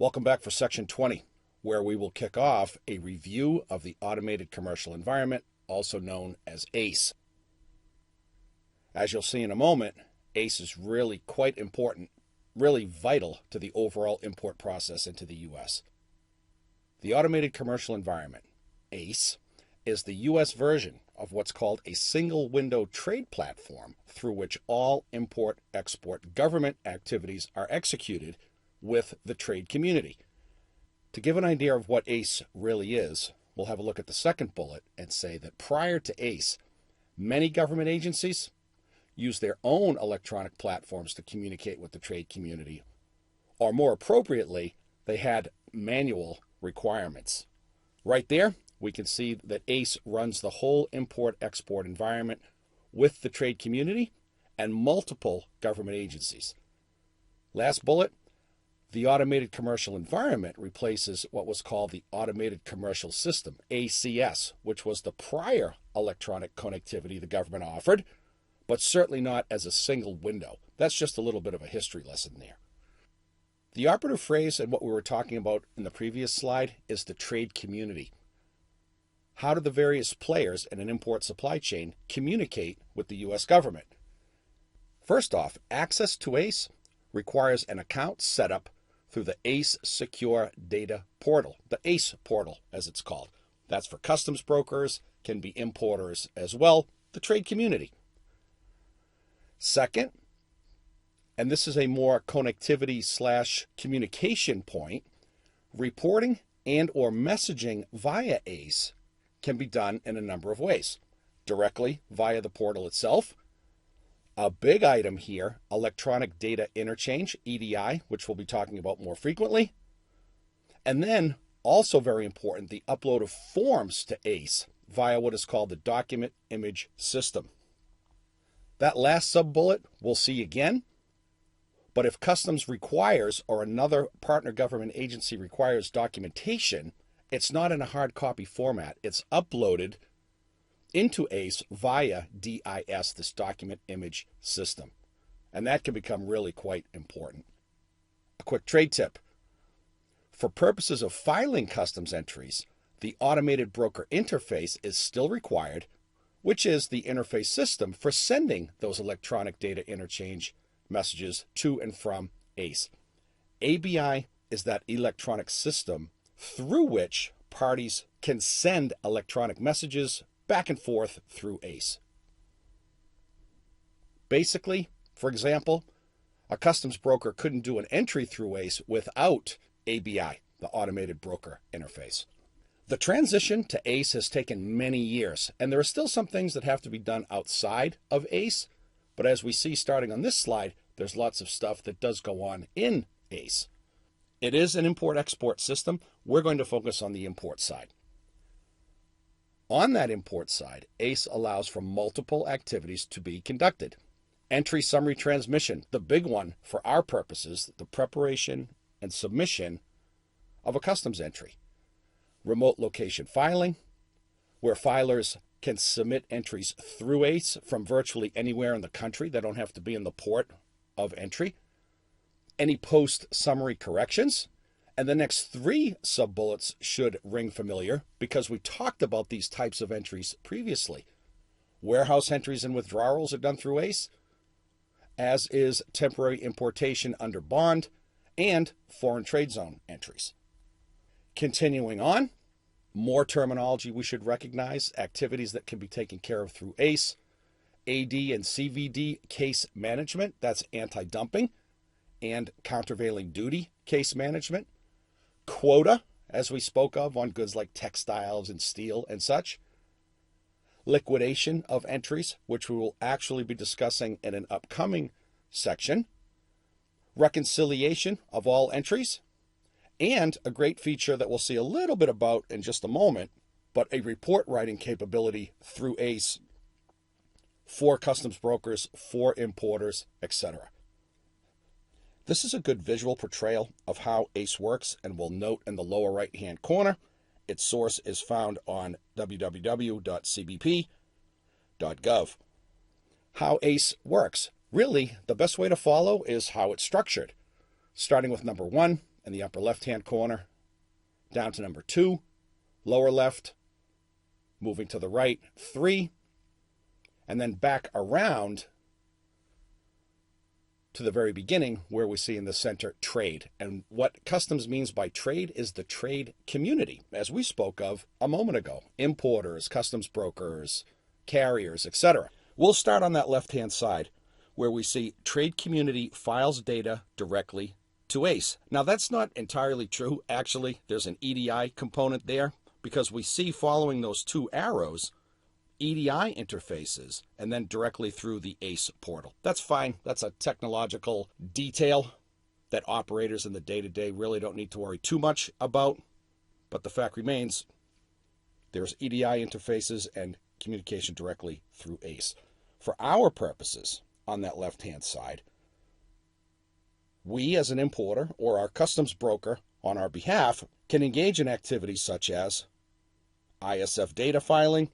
Welcome back for section 20, where we will kick off a review of the automated commercial environment, also known as ACE. As you'll see in a moment, ACE is really quite important, really vital to the overall import process into the U.S. The automated commercial environment, ACE, is the U.S. version of what's called a single window trade platform through which all import-export government activities are executed with the trade community. To give an idea of what ACE really is, we'll have a look at the second bullet and say that prior to ACE, many government agencies use their own electronic platforms to communicate with the trade community, or more appropriately, they had manual requirements. Right there, we can see that ACE runs the whole import-export environment with the trade community and multiple government agencies. Last bullet, the automated commercial environment replaces what was called the automated commercial system, ACS, which was the prior electronic connectivity the government offered, but certainly not as a single window. That's just a little bit of a history lesson there. The operative phrase and what we were talking about in the previous slide is the trade community. How do the various players in an import supply chain communicate with the U.S. government? First off, access to ACE requires an account setup through the ACE Secure Data Portal, the ACE portal as it's called. That's for customs brokers, can be importers as well, the trade community. Second, and this is a more connectivity/communication point, reporting and or messaging via ACE can be done in a number of ways. Directly via the portal itself. A big item here, electronic data interchange, EDI, which we'll be talking about more frequently. And then, also very important, the upload of forms to ACE via what is called the document image system. That last sub-bullet we'll see again, but if customs requires or another partner government agency requires documentation, it's not in a hard copy format. It's uploaded into ACE via DIS, this document image system. And that can become really quite important. A quick trade tip. For purposes of filing customs entries, the automated broker interface is still required, which is the interface system for sending those electronic data interchange messages to and from ACE. ABI is that electronic system through which parties can send electronic messages back and forth through ACE. Basically, for example, a customs broker couldn't do an entry through ACE without ABI, the automated broker interface. The transition to ACE has taken many years, and there are still some things that have to be done outside of ACE, but as we see starting on this slide, there's lots of stuff that does go on in ACE. It is an import-export system. We're going to focus on the import side. On that import side, ACE allows for multiple activities to be conducted. Entry summary transmission, the big one for our purposes, the preparation and submission of a customs entry. Remote location filing, where filers can submit entries through ACE from virtually anywhere in the country. They don't have to be in the port of entry. Any post-summary corrections. And the next three sub-bullets should ring familiar because we talked about these types of entries previously. Warehouse entries and withdrawals are done through ACE, as is temporary importation under bond and foreign trade zone entries. Continuing on, more terminology we should recognize, activities that can be taken care of through ACE, AD and CVD case management, that's anti-dumping and countervailing duty case management. Quota, as we spoke of on goods like textiles and steel and such. Liquidation of entries, which we will actually be discussing in an upcoming section. Reconciliation of all entries. And a great feature that we'll see a little bit about in just a moment, but a report writing capability through ACE for customs brokers, for importers, etc. This is a good visual portrayal of how ACE works, and we'll note in the lower right-hand corner, its source is found on www.cbp.gov. How ACE works. Really, the best way to follow is how it's structured. starting with number 1 in the upper left-hand corner, down to number 2, lower left, moving to the right, 3, and then back around to the very beginning where we see in the center trade. And what customs means by trade is the trade community, as we spoke of a moment ago. Importers, customs brokers, carriers, etc. We'll start on that left-hand side where we see trade community files data directly to ACE. Now that's not entirely true. Actually, there's an EDI component there because we see following those 2 arrows EDI interfaces and then directly through the ACE portal. That's fine. That's a technological detail that operators in the day-to-day really don't need to worry too much about. But the fact remains, there's EDI interfaces and communication directly through ACE. For our purposes, on that left-hand side, we as an importer or our customs broker on our behalf can engage in activities such as ISF data filing,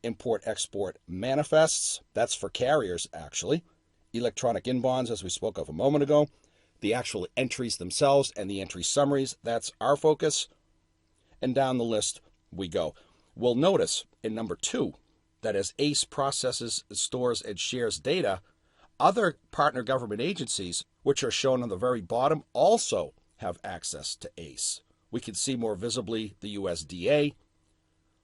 import-export manifests, that's for carriers actually, electronic inbounds as we spoke of a moment ago, the actual entries themselves and the entry summaries, that's our focus, and down the list we go. We'll notice in number 2 that as ACE processes, stores, and shares data, other partner government agencies, which are shown on the very bottom, also have access to ACE. We can see more visibly the USDA,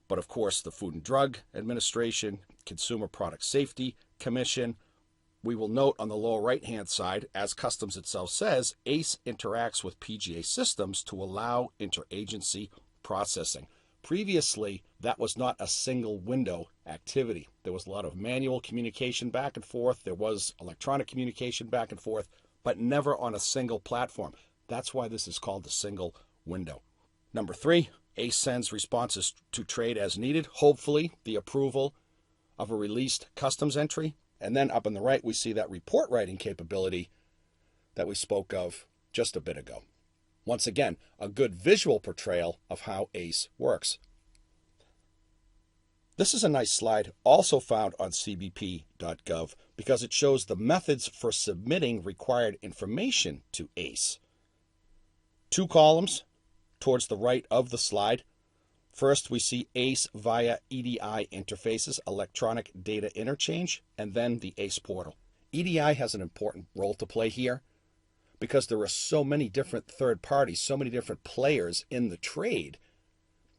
but of course the Food and Drug Administration, Consumer Product Safety Commission. We will note on the lower right-hand side, as Customs itself says, ACE interacts with PGA systems to allow interagency processing. Previously, that was not a single window activity. There was a lot of manual communication back and forth. There was electronic communication back and forth, but never on a single platform. That's why this is called the single window. Number 3, ACE sends responses to trade as needed, hopefully the approval of a released customs entry. And then up on the right, we see that report writing capability that we spoke of just a bit ago. Once again, a good visual portrayal of how ACE works. This is a nice slide also found on cbp.gov because it shows the methods for submitting required information to ACE. 2 columns towards the right of the slide. First, we see ACE via EDI interfaces, electronic data interchange, and then the ACE portal. EDI has an important role to play here because there are so many different third parties, so many different players in the trade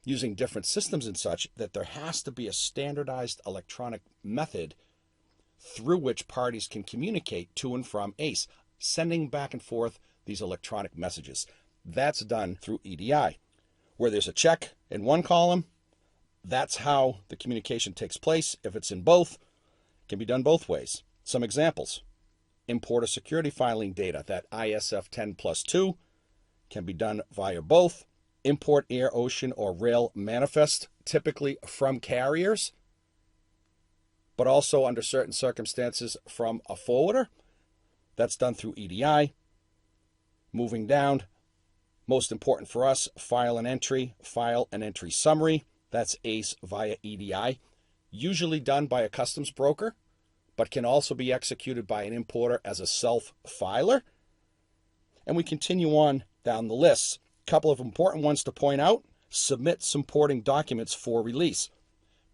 using different systems and such, that there has to be a standardized electronic method through which parties can communicate to and from ACE, sending back and forth these electronic messages. That's done through EDI. Where there's a check in one column, that's how the communication takes place. If it's in both, it can be done both ways. Some examples. Importer security filing data, that ISF 10+2, can be done via both. Import, air, ocean, or rail manifest, typically from carriers, but also under certain circumstances from a forwarder. That's done through EDI. Moving down, most important for us, file and entry summary. That's ACE via EDI, usually done by a customs broker, but can also be executed by an importer as a self-filer. And we continue on down the list. A couple of important ones to point out. Submit supporting documents for release.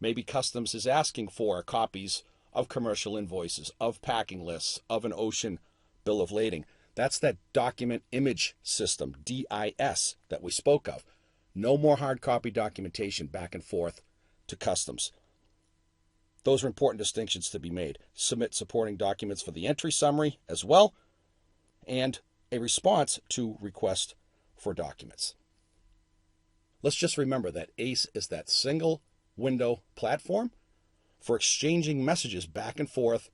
Maybe Customs is asking for copies of commercial invoices, of packing lists, of an ocean bill of lading. That's that document image system, DIS, that we spoke of. No more hard copy documentation back and forth to Customs. Those are important distinctions to be made. Submit supporting documents for the entry summary as well, and a response to request for documents. Let's just remember that ACE is that single window platform for exchanging messages back and forth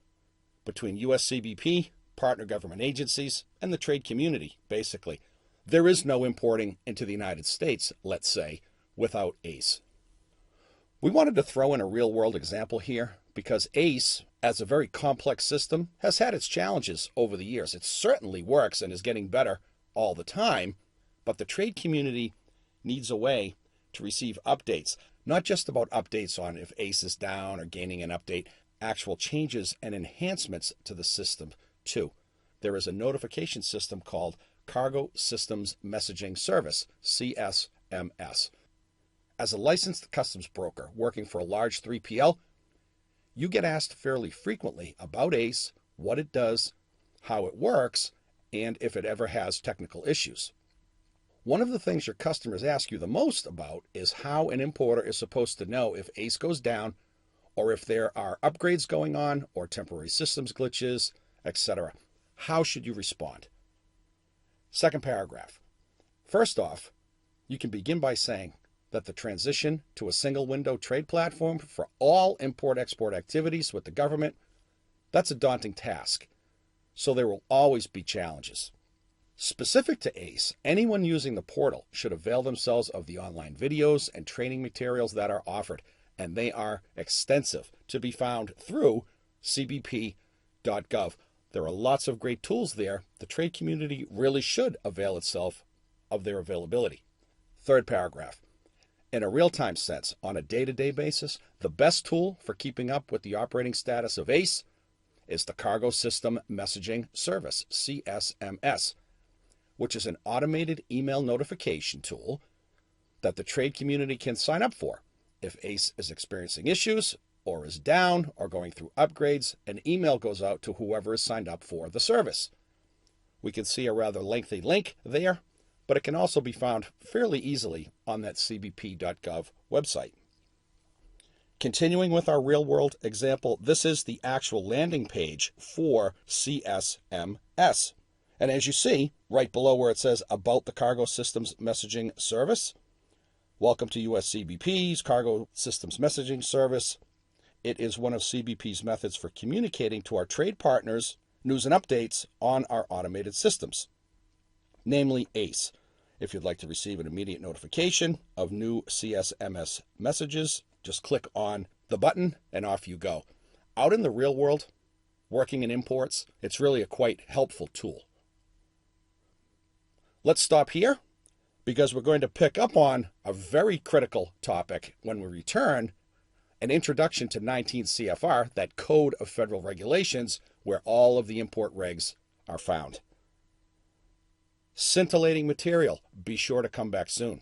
between USCBP, partner government agencies, and the trade community, basically. There is no importing into the United States, let's say, without ACE. We wanted to throw in a real-world example here because ACE, as a very complex system, has had its challenges over the years. It certainly works and is getting better all the time, but the trade community needs a way to receive updates, not just about updates on if ACE is down or gaining an update, actual changes and enhancements to the system too. there is a notification system called Cargo Systems Messaging Service, CSMS. As a licensed customs broker working for a large 3PL, you get asked fairly frequently about ACE, what it does, how it works, and if it ever has technical issues. One of the things your customers ask you the most about is how an importer is supposed to know if ACE goes down or if there are upgrades going on or temporary systems glitches, etc. How should you respond? Second paragraph. First off, you can begin by saying that the transition to a single window trade platform for all import-export activities with the government, that's a daunting task, so there will always be challenges. Specific to ACE, anyone using the portal should avail themselves of the online videos and training materials that are offered, and they are extensive, to be found through cbp.gov. There are lots of great tools there. The trade community really should avail itself of their availability. Third paragraph. In a real-time sense, on a day-to-day basis, the best tool for keeping up with the operating status of ACE is the Cargo System Messaging Service, CSMS, which is an automated email notification tool that the trade community can sign up for. If ACE is experiencing issues or is down or going through upgrades, an email goes out to whoever is signed up for the service. We can see a rather lengthy link there, but it can also be found fairly easily on that cbp.gov website. Continuing with our real-world example, this is the actual landing page for CSMS. And as you see, right below where it says About the Cargo Systems Messaging Service, welcome to US CBP's Cargo Systems Messaging Service. It is one of CBP's methods for communicating to our trade partners news and updates on our automated systems, namely ACE. If you'd like to receive an immediate notification of new CSMS messages, just click on the button and off you go. Out in the real world, working in imports, it's really a quite helpful tool. Let's stop here because we're going to pick up on a very critical topic when we return, an introduction to 19 CFR, that code of federal regulations where all of the import regs are found. Scintillating material. Be sure to come back soon.